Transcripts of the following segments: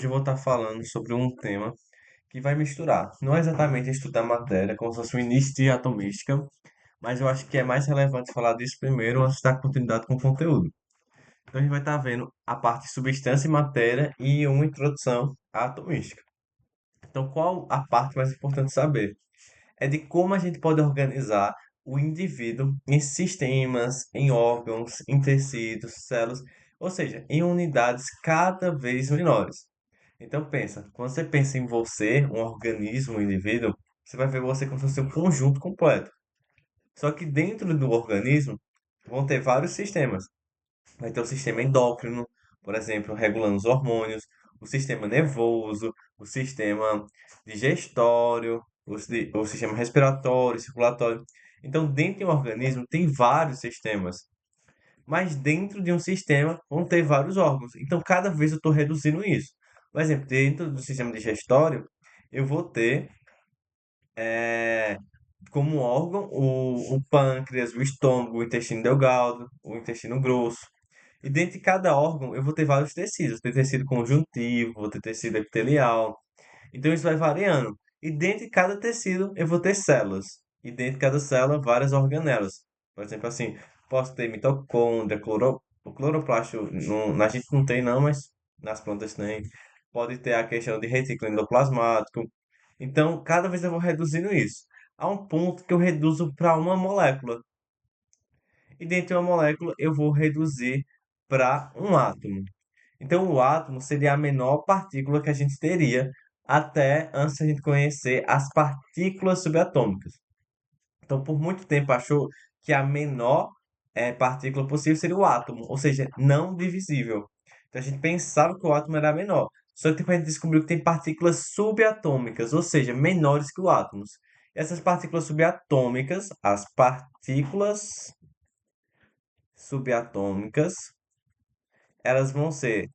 Hoje eu vou estar falando sobre um tema que vai misturar, não é exatamente estudar matéria, como se fosse o início de atomística, mas eu acho que é mais relevante falar disso primeiro antes de dar continuidade com o conteúdo. Então a gente vai estar vendo a parte de substância e matéria e uma introdução à atomística. Então qual a parte mais importante saber? É de como a gente pode organizar o indivíduo em sistemas, em órgãos, em tecidos, células, ou seja, em unidades cada vez menores. Então pensa, quando você pensa em você, um organismo, um indivíduo, você vai ver você como se fosse um conjunto completo. Só que dentro do organismo vão ter vários sistemas. Vai ter o sistema endócrino, por exemplo, regulando os hormônios, o sistema nervoso, o sistema digestório, o sistema respiratório, circulatório. Então, dentro de um organismo tem vários sistemas, mas dentro de um sistema vão ter vários órgãos. Então, cada vez eu estou reduzindo isso. Por exemplo, dentro do sistema digestório, eu vou ter como órgão o pâncreas, o estômago, o intestino delgado, o intestino grosso. E dentro de cada órgão eu vou ter vários tecidos. Vou ter tecido conjuntivo, vou ter tecido epitelial. Então isso vai variando. E dentro de cada tecido eu vou ter células. E dentro de cada célula várias organelas. Por exemplo, assim, posso ter mitocôndria, o cloroplasto, na gente não tem não, mas nas plantas tem. Pode ter a questão de retículo endoplasmático. Então, cada vez eu vou reduzindo isso. A um ponto que eu reduzo para uma molécula. E dentro de uma molécula eu vou reduzir para um átomo. Então, o átomo seria a menor partícula que a gente teria até antes de a gente conhecer as partículas subatômicas. Então, por muito tempo achou que a menor partícula possível seria o átomo, ou seja, não divisível. Então, a gente pensava que o átomo era menor. Só que depois a gente descobriu que tem partículas subatômicas, ou seja, menores que o átomo. Essas partículas subatômicas, as partículas subatômicas, elas vão ser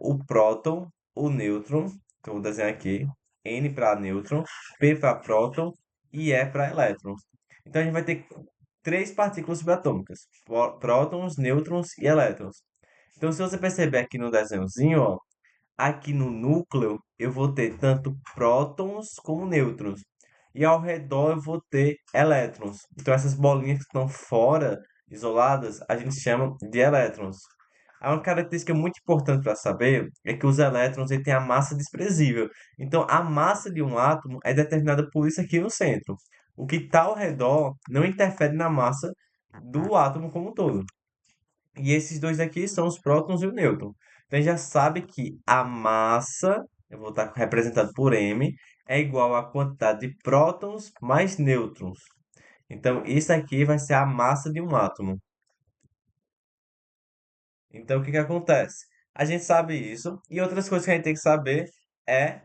o próton, o nêutron, que eu vou desenhar aqui, N para nêutron, P para próton e E para elétron. Então a gente vai ter três partículas subatômicas, prótons, nêutrons e elétrons. Então se você perceber aqui no desenhozinho, ó, aqui no núcleo eu vou ter tanto prótons como nêutrons. E ao redor eu vou ter elétrons. Então essas bolinhas que estão fora, isoladas, a gente chama de elétrons. Há uma característica muito importante para saber é que os elétrons ele têm a massa desprezível. Então a massa de um átomo é determinada por isso aqui no centro. O que está ao redor não interfere na massa do átomo como um todo. E esses dois aqui são os prótons e o nêutron. Então, a gente já sabe que a massa, eu vou estar representado por M, é igual à quantidade de prótons mais nêutrons. Então, isso aqui vai ser a massa de um átomo. Então, o que que acontece? A gente sabe isso, e outras coisas que a gente tem que saber é,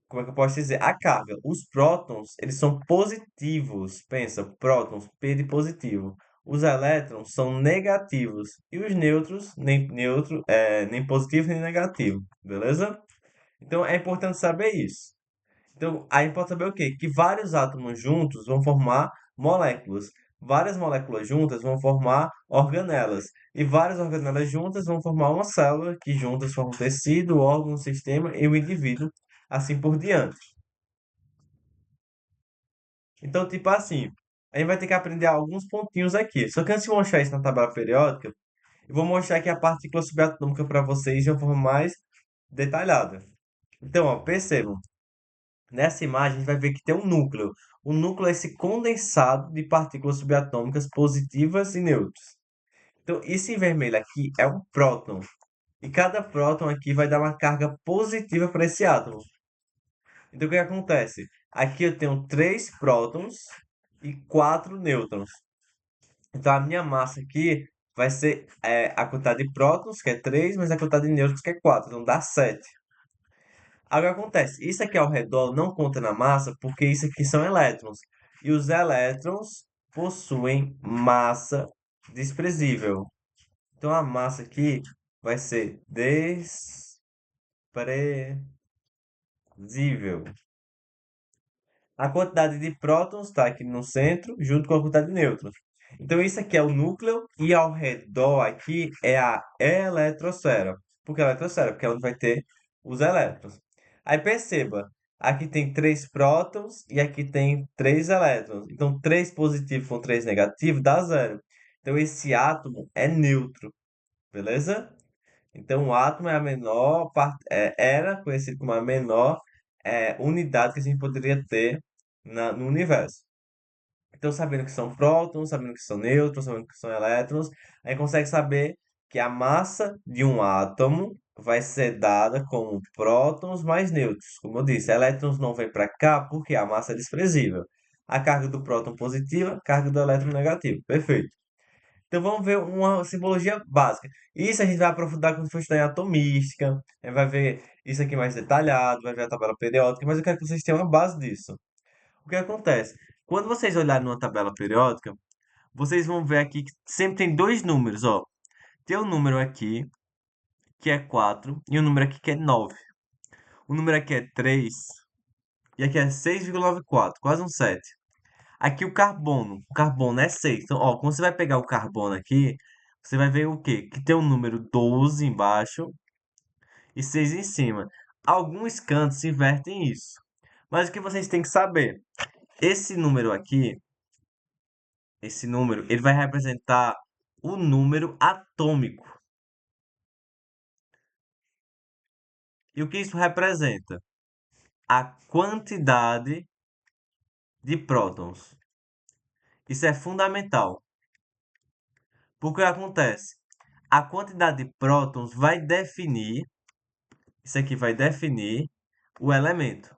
como é que eu posso dizer? A carga. Os prótons, eles são positivos. Pensa, prótons, P de positivo. Os elétrons são negativos. E os nêutrons, nem positivo nem negativo. Beleza? Então, é importante saber isso. Então, aí pode saber o quê? Que vários átomos juntos vão formar moléculas. Várias moléculas juntas vão formar organelas. E várias organelas juntas vão formar uma célula, que juntas formam tecido, órgão, sistema e o indivíduo, assim por diante. Então, tipo assim, a gente vai ter que aprender alguns pontinhos aqui. Só que antes de mostrar isso na tabela periódica, eu vou mostrar aqui a partícula subatômica para vocês de uma forma mais detalhada. Então, ó, percebam. Nessa imagem, a gente vai ver que tem um núcleo. O núcleo é esse condensado de partículas subatômicas positivas e neutras. Então, isso em vermelho aqui é um próton. E cada próton aqui vai dar uma carga positiva para esse átomo. Então, o que acontece? Aqui eu tenho três prótons e quatro nêutrons. Então, a minha massa aqui vai ser a quantidade de prótons, que é 3, mas a quantidade de nêutrons, que é 4. Então, dá 7. Agora acontece, isso aqui ao redor não conta na massa porque isso aqui são elétrons. E os elétrons possuem massa desprezível. Então a massa aqui vai ser desprezível. A quantidade de prótons está aqui no centro, junto com a quantidade de nêutrons. Então isso aqui é o núcleo e ao redor aqui é a eletrosfera. Por que eletrosfera? Porque é onde vai ter os elétrons. Aí perceba, aqui tem três prótons e aqui tem três elétrons. Então, três positivo com três negativo dá zero. Então, esse átomo é neutro, beleza? Então, o átomo é a menor era conhecido como a menor unidade que a gente poderia ter no universo. Então, sabendo que são prótons, sabendo que são nêutrons, sabendo que são elétrons, a gente consegue saber que a massa de um átomo vai ser dada como prótons mais nêutrons. Como eu disse, elétrons não vêm para cá porque a massa é desprezível. A carga do próton positiva, carga do elétron negativa. Perfeito. Então vamos ver uma simbologia básica. Isso a gente vai aprofundar quando for estudar em atomística. A gente vai ver isso aqui mais detalhado, vai ver a tabela periódica, mas eu quero que vocês tenham uma base disso. O que acontece? Quando vocês olharem numa tabela periódica, vocês vão ver aqui que sempre tem dois números, ó. Tem um número aqui, que é 4 e um número aqui que é 9. O número aqui é 3 e aqui é 6,94, quase um 7. Aqui o carbono é 6. Então, ó, quando você vai pegar o carbono aqui, você vai ver o quê? Que tem o número 12 embaixo e 6 em cima. Alguns cantos invertem isso. Mas o que vocês têm que saber? Esse número aqui, esse número, ele vai representar o número atômico. E o que isso representa? A quantidade de prótons. Isso é fundamental. Porque o que acontece? A quantidade de prótons vai definir, isso aqui vai definir o elemento.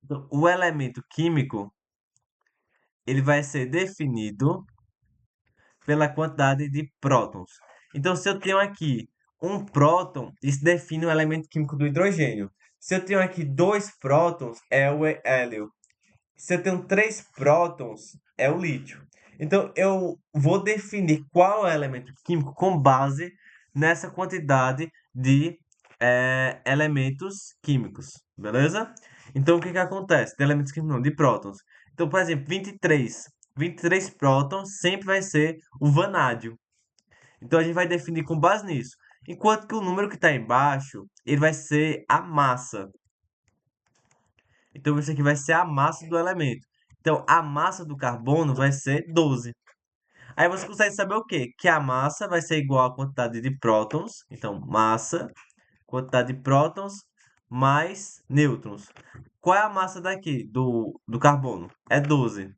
Então, o elemento químico, ele vai ser definido pela quantidade de prótons. Então, se eu tenho aqui um próton, isso define o elemento químico do hidrogênio. Se eu tenho aqui dois prótons, é o hélio. Se eu tenho três prótons, é o lítio. Então, eu vou definir qual é o elemento químico com base nessa quantidade de elementos químicos, beleza? Então, o que que acontece? De elementos químicos não, de prótons. Então, por exemplo, 23 prótons sempre vai ser o vanádio. Então, a gente vai definir com base nisso. Enquanto que o número que está embaixo, ele vai ser a massa. Então, isso aqui vai ser a massa do elemento. Então, a massa do carbono vai ser 12. Aí você consegue saber o quê? Que a massa vai ser igual à quantidade de prótons. Então, massa, quantidade de prótons mais nêutrons. Qual é a massa daqui, do carbono? É 12. Então,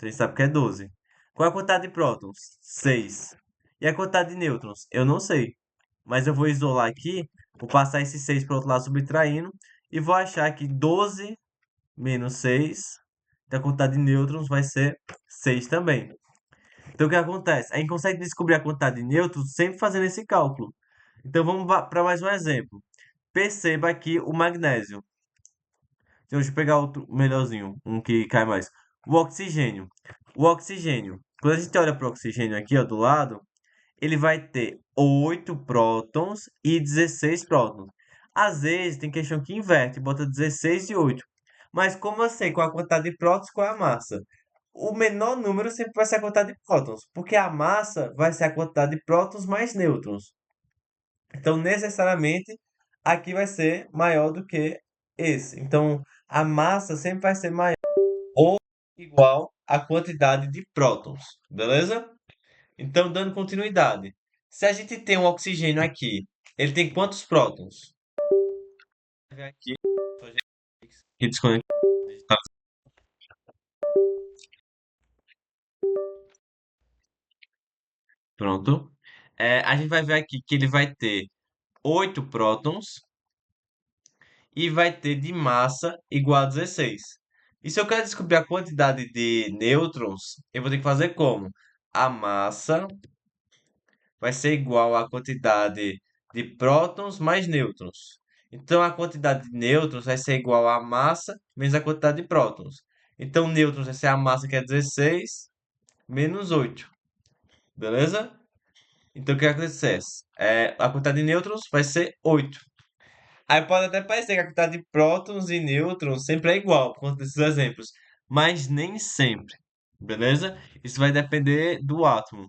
a gente sabe que é 12. Qual é a quantidade de prótons? 6. E a quantidade de nêutrons? Eu não sei. Mas eu vou isolar aqui, vou passar esse 6 para o outro lado subtraindo, e vou achar que 12 menos 6, então a quantidade de nêutrons vai ser 6 também. Então o que acontece? A gente consegue descobrir a quantidade de nêutrons sempre fazendo esse cálculo. Então vamos para mais um exemplo. Perceba aqui o magnésio. Então, deixa eu pegar outro melhorzinho, um que cai mais. O oxigênio. O oxigênio. Quando a gente olha para o oxigênio aqui, ó, do lado, ele vai ter 8 prótons e 16 prótons. Às vezes tem questão que inverte, bota 16 e 8. Mas como eu sei qual a quantidade de prótons, qual é a massa? O menor número sempre vai ser a quantidade de prótons, porque a massa vai ser a quantidade de prótons mais nêutrons. Então, necessariamente, aqui vai ser maior do que esse. Então, a massa sempre vai ser maior ou igual à quantidade de prótons, beleza? Então, dando continuidade. Se a gente tem um oxigênio aqui, ele tem quantos prótons? Aqui, aqui desconectar. Pronto. A gente vai ver aqui que ele vai ter 8 prótons e vai ter de massa igual a 16. E se eu quero descobrir a quantidade de nêutrons, eu vou ter que fazer como? A massa vai ser igual à quantidade de prótons mais nêutrons. Então, a quantidade de nêutrons vai ser igual à massa menos a quantidade de prótons. Então, nêutrons vai ser a massa que é 16 menos 8. Beleza? Então, o que acontece? A quantidade de nêutrons vai ser 8. Aí pode até parecer que a quantidade de prótons e nêutrons sempre é igual, por conta desses exemplos. Mas nem sempre. Beleza? Isso vai depender do átomo.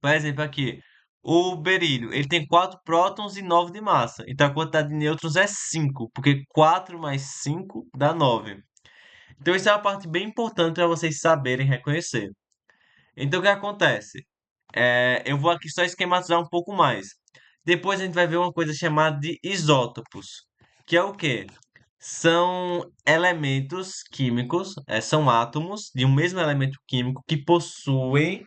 Por exemplo, aqui, o berílio, ele tem 4 prótons e 9 de massa. Então a quantidade de nêutrons é 5, porque 4 mais 5 dá 9. Então isso é uma parte bem importante para vocês saberem reconhecer. Então o que acontece? Eu vou aqui só esquematizar um pouco mais. Depois a gente vai ver uma coisa chamada de isótopos, que é o quê? São elementos químicos, são átomos de um mesmo elemento químico que possuem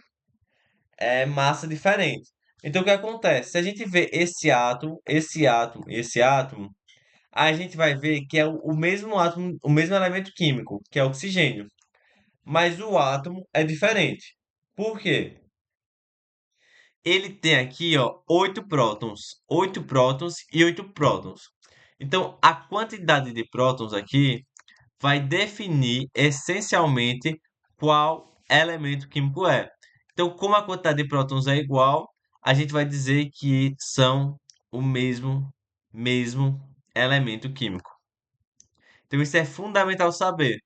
massa diferente. Então, o que acontece? Se a gente vê esse átomo, a gente vai ver que é o mesmo átomo, o mesmo elemento químico, que é o oxigênio. Mas o átomo é diferente. Por quê? Ele tem aqui, ó, 8 prótons e 8 prótons. Então, a quantidade de prótons aqui vai definir essencialmente qual elemento químico é. Então, como a quantidade de prótons é igual, a gente vai dizer que são o mesmo elemento químico. Então, isso é fundamental saber.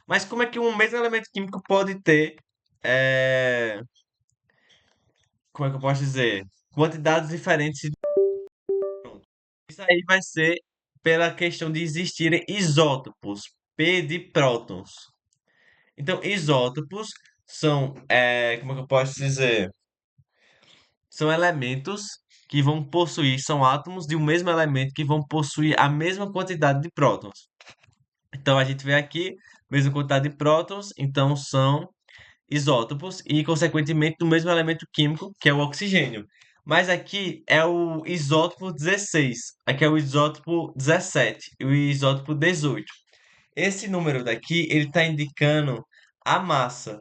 Mas como é que um mesmo elemento químico pode ter, é, como é que eu posso dizer, quantidades diferentes de prótons? Isso aí vai ser pela questão de existirem isótopos, P de prótons. Então, isótopos são, como é que eu posso dizer? São elementos que vão possuir, são átomos de um mesmo elemento que vão possuir a mesma quantidade de prótons. Então, a gente vê aqui, mesma quantidade de prótons, então são isótopos e, consequentemente, do mesmo elemento químico, que é o oxigênio. Mas aqui é o isótopo 16, aqui é o isótopo 17 e o isótopo 18. Esse número daqui, ele está indicando a massa.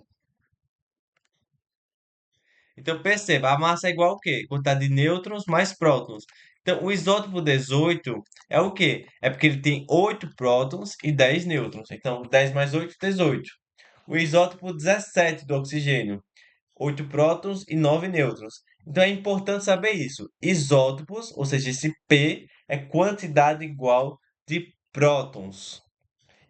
Então perceba, a massa é igual ao quê? Quantidade de nêutrons mais prótons. Então o isótopo 18 é o quê? É porque ele tem 8 prótons e 10 nêutrons. Então 10 mais 8, 18. O isótopo 17 do oxigênio, 8 prótons e 9 nêutrons. Então é importante saber isso. Isótopos, ou seja, esse P é quantidade igual de prótons.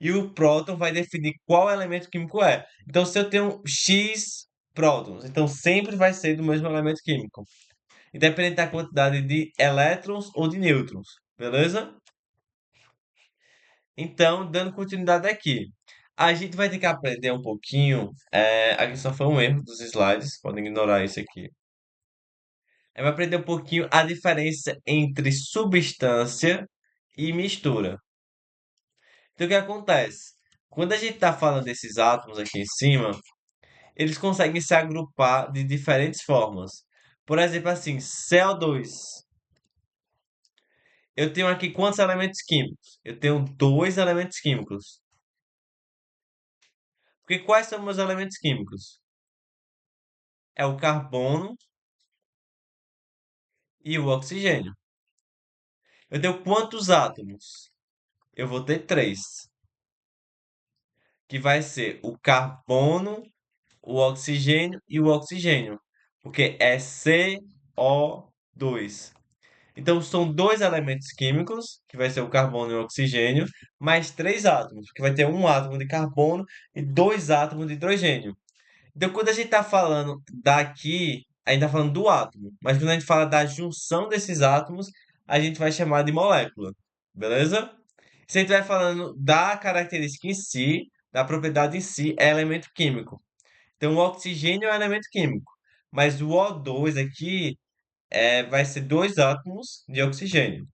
E o próton vai definir qual elemento químico é. Então, se eu tenho X prótons, então sempre vai ser do mesmo elemento químico, independente da quantidade de elétrons ou de nêutrons, beleza? Então, dando continuidade aqui, a gente vai ter que aprender um pouquinho. Aqui só foi um erro dos slides, podem ignorar isso aqui. Vai aprender um pouquinho a diferença entre substância e mistura. Então, o que acontece? Quando a gente está falando desses átomos aqui em cima, eles conseguem se agrupar de diferentes formas. Por exemplo, assim, CO2. Eu tenho aqui quantos elementos químicos? Eu tenho dois elementos químicos. Porque quais são meus elementos químicos? É o carbono e o oxigênio. Eu tenho quantos átomos? Eu vou ter três, que vai ser o carbono, o oxigênio e o oxigênio, porque é CO2. Então, são dois elementos químicos, que vai ser o carbono e o oxigênio, mais três átomos, que vai ter um átomo de carbono e dois átomos de hidrogênio. Então, quando a gente está falando daqui, a gente está falando do átomo, mas quando a gente fala da junção desses átomos, a gente vai chamar de molécula, beleza? Se a gente vai falando da característica em si, da propriedade em si, é elemento químico. Então, o oxigênio é um elemento químico, mas o O2 aqui vai ser dois átomos de oxigênio.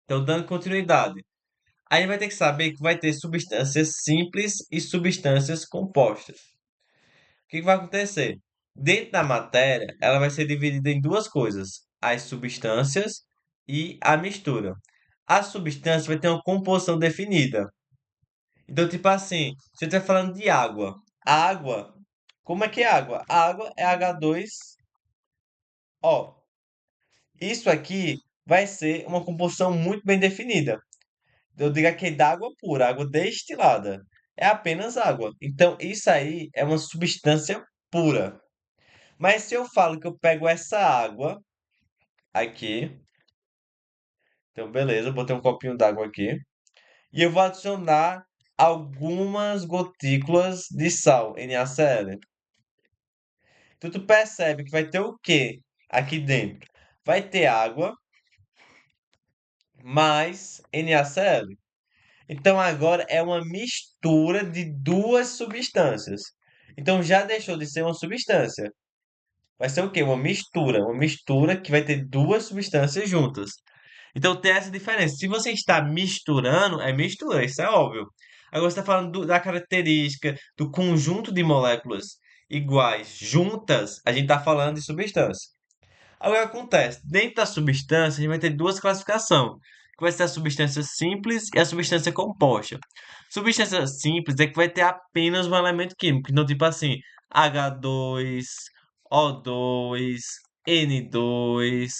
Então, dando continuidade. Aí vai ter que saber que vai ter substâncias simples e substâncias compostas. O que vai acontecer? Dentro da matéria, ela vai ser dividida em duas coisas: as substâncias e a mistura. A substância vai ter uma composição definida. Então, tipo assim, se eu estiver falando de água, a água, como é que é água? A água é H2O. Isso aqui vai ser uma composição muito bem definida. Eu digo aqui d'água pura, água destilada. É apenas água. Então, isso aí é uma substância pura. Mas se eu falo que eu pego essa água aqui, então beleza, eu botei um copinho d'água aqui, e eu vou adicionar algumas gotículas de sal, NaCl. Então tu percebe que vai ter o quê aqui dentro? Vai ter água mais NaCl. Então agora é uma mistura de duas substâncias. Então já deixou de ser uma substância. Vai ser o quê? Uma mistura. Uma mistura que vai ter duas substâncias juntas. Então tem essa diferença. Se você está misturando, é mistura, isso é óbvio. Agora você está falando da característica do conjunto de moléculas iguais juntas, a gente está falando de substância. Aí o que acontece? Dentro da substância, a gente vai ter duas classificações, que vai ser a substância simples e a substância composta. Substância simples é que vai ter apenas um elemento químico, então tipo assim, H2, O2, N2.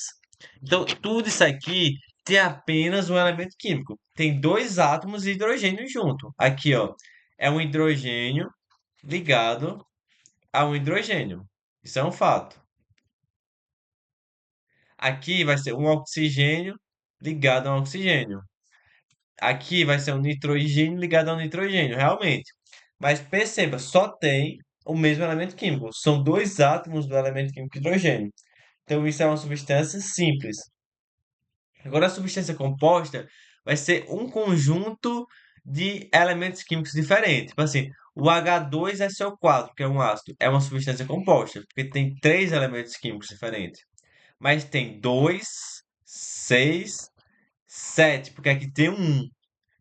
Então tudo isso aqui tem apenas um elemento químico. Tem dois átomos de hidrogênio junto. Aqui, ó, é um hidrogênio ligado a um hidrogênio. Isso é um fato. Aqui vai ser um oxigênio ligado a um oxigênio. Aqui vai ser um nitrogênio ligado a um nitrogênio, realmente. Mas perceba, só tem o mesmo elemento químico. São dois átomos do elemento químico hidrogênio. Então isso é uma substância simples. Agora a substância composta vai ser um conjunto de elementos químicos diferentes. Tipo assim, o H2SO4, que é um ácido, é uma substância composta, porque tem três elementos químicos diferentes. Mas tem 2, 6, 7, porque aqui tem um.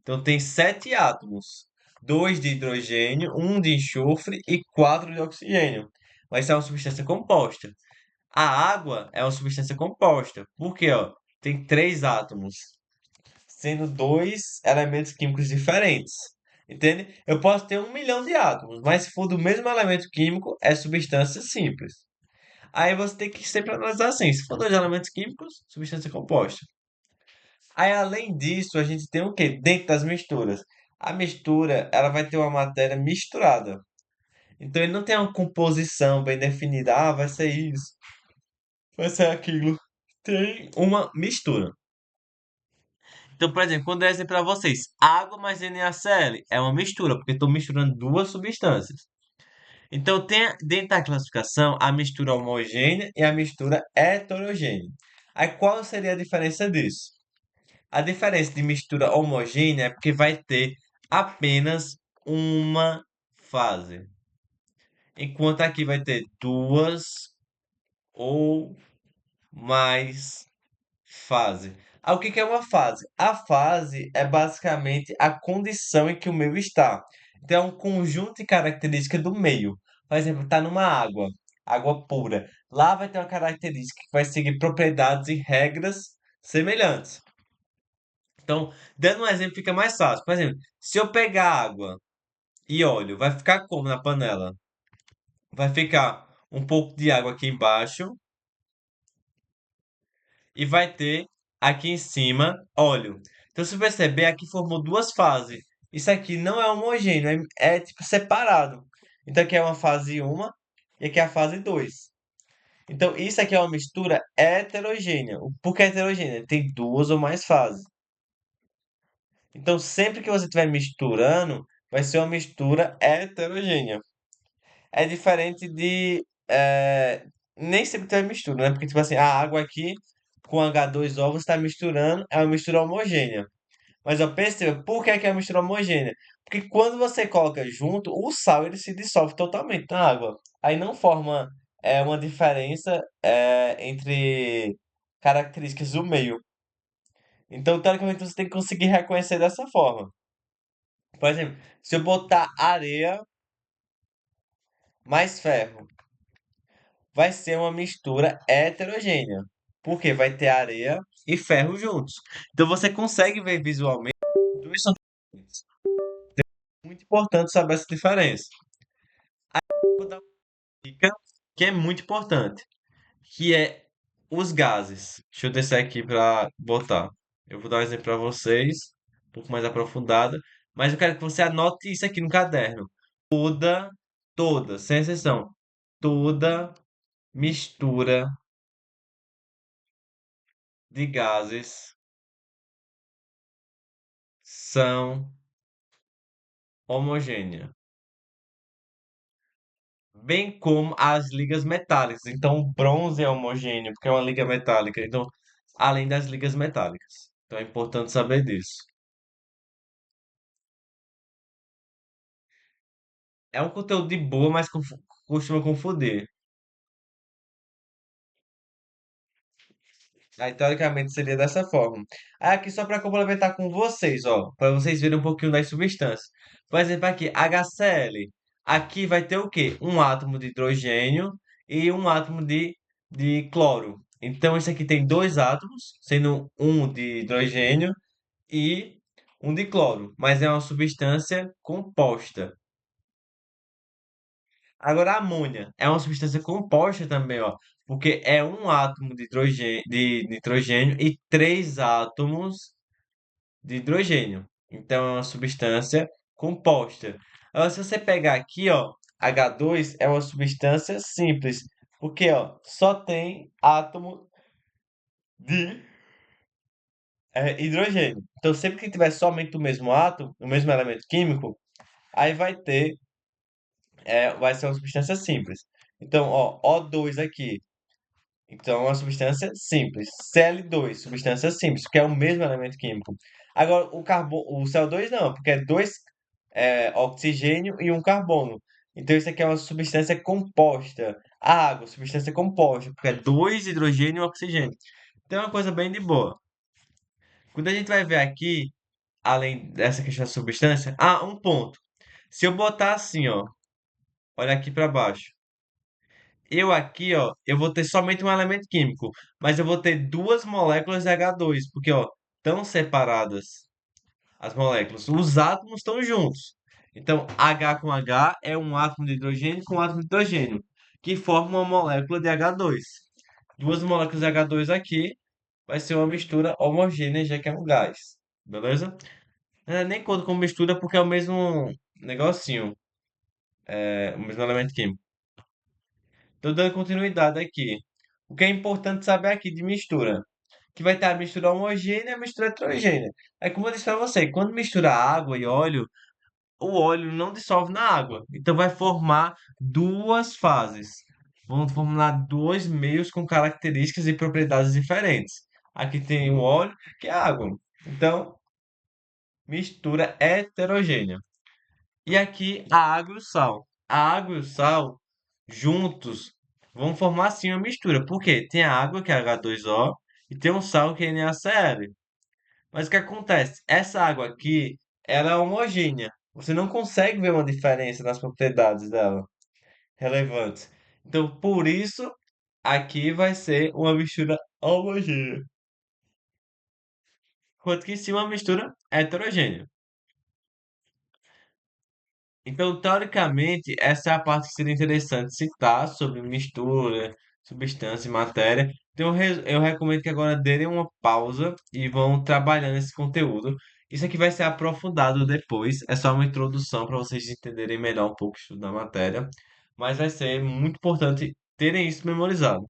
Então tem sete átomos. Dois de hidrogênio, um de enxofre e quatro de oxigênio. Mas isso é uma substância composta. A água é uma substância composta. Por quê? Ó? Tem três átomos, sendo dois elementos químicos diferentes. Entende? Eu posso ter 1 milhão de átomos, mas se for do mesmo elemento químico, é substância simples. Aí você tem que sempre analisar assim, se for dois elementos químicos, substância composta. Aí além disso, a gente tem o quê? Dentro das misturas. A mistura, ela vai ter uma matéria misturada. Então ele não tem uma composição bem definida. Ah, vai ser isso, vai ser aquilo. Tem uma mistura. Então, por exemplo, quando eu dizer para vocês, água mais NaCl é uma mistura, porque estou misturando duas substâncias. Então, tem dentro da classificação a mistura homogênea e a mistura heterogênea. Aí, qual seria a diferença disso? A diferença de mistura homogênea é porque vai ter apenas uma fase, enquanto aqui vai ter duas ou mais fases. Ah, o que que é uma fase? A fase é basicamente a condição em que o meio está. Então, é um conjunto de características do meio. Por exemplo, está numa água, água pura. Lá vai ter uma característica que vai seguir propriedades e regras semelhantes. Então, dando um exemplo, fica mais fácil. Por exemplo, se eu pegar água e óleo, vai ficar como na panela? Vai ficar um pouco de água aqui embaixo e vai ter aqui em cima óleo. Então, se você perceber, aqui formou duas fases. Isso aqui não é homogêneo, é tipo separado. Então, aqui é uma fase 1 e aqui é a fase 2. Então, isso aqui é uma mistura heterogênea. Por que heterogênea? Tem duas ou mais fases. Então, sempre que você estiver misturando, vai ser uma mistura heterogênea. É diferente de. Nem sempre tem mistura, né? Porque, tipo assim, a água aqui com H2O você está misturando, é uma mistura homogênea. Mas eu percebo, por que que é uma mistura homogênea? Porque quando você coloca junto, o sal ele se dissolve totalmente na água. Aí não forma uma diferença entre características do meio. Então, teoricamente, você tem que conseguir reconhecer dessa forma. Por exemplo, se eu botar areia mais ferro, vai ser uma mistura heterogênea. Porque vai ter areia e ferro juntos. Então você consegue ver visualmente dois são diferentes. Muito importante saber essa diferença. Vou dar uma dica que é muito importante, que é os gases. Deixa eu descer aqui para botar. Eu vou dar um exemplo para vocês, um pouco mais aprofundada, mas eu quero que você anote isso aqui no caderno. Toda, sem exceção, toda mistura de gases são homogênea. bem como as ligas metálicas. Então, o bronze é homogêneo, porque é uma liga metálica. Então, além das ligas metálicas. Então, é importante saber disso. É um conteúdo de boa, mas costuma confundir. Aí, teoricamente, seria dessa forma. Aí, aqui, só para complementar com vocês, ó, para vocês verem um pouquinho das substâncias. Por exemplo, aqui, HCl. Aqui vai ter o quê? Um átomo de hidrogênio e um átomo de cloro. Então, esse aqui tem dois átomos, sendo um de hidrogênio e um de cloro, mas é uma substância composta. Agora, a amônia é uma substância composta também, ó, porque é um átomo de nitrogênio e três átomos de hidrogênio. Então, é uma substância composta. Agora, se você pegar aqui, ó, H2 é uma substância simples, porque, ó, só tem átomo de hidrogênio. Então, sempre que tiver somente o mesmo átomo, o mesmo elemento químico, aí vai ser uma substância simples. Então, ó, O2 aqui. Então, é uma substância simples. Cl2, substância simples, que é o mesmo elemento químico. Agora, o CO2 não, porque é dois oxigênio e um carbono. Então, isso aqui é uma substância composta. A água, substância composta, porque é dois hidrogênio e oxigênio. Então, é uma coisa bem de boa. Quando a gente vai ver aqui, além dessa questão da substância, um ponto. Se eu botar assim, ó, olha aqui para baixo. Eu aqui, ó, eu vou ter somente um elemento químico, mas eu vou ter duas moléculas de H2, porque, ó, estão separadas as moléculas. Os átomos estão juntos. Então, H com H é um átomo de hidrogênio com um átomo de hidrogênio, que forma uma molécula de H2. Duas moléculas de H2 aqui vai ser uma mistura homogênea, já que é um gás. Beleza? Nem conto como mistura porque é o mesmo negocinho, o mesmo elemento químico. Tô dando continuidade aqui. O que é importante saber aqui de mistura, que vai ter a mistura homogênea e a mistura heterogênea. É como eu disse para você, quando mistura água e óleo, o óleo não dissolve na água. Então vai formar duas fases. Vão formar dois meios com características e propriedades diferentes. Aqui tem o óleo, que é a água. Então, mistura heterogênea. E aqui a água e o sal. A água e o sal juntos vão formar assim uma mistura. Por quê? Tem a água, que é H2O, e tem o sal, que é NaCl. Mas o que acontece? Essa água aqui, ela é homogênea. Você não consegue ver uma diferença nas propriedades dela, relevantes. Então, por isso, aqui vai ser uma mistura homogênea. Enquanto que em cima, uma mistura heterogênea. Então, teoricamente, essa é a parte que seria interessante citar sobre mistura, substância e matéria. Então, eu recomendo que agora deem uma pausa e vão trabalhando esse conteúdo. Isso aqui vai ser aprofundado depois, é só uma introdução para vocês entenderem melhor um pouco o estudo da matéria, mas vai ser muito importante terem isso memorizado.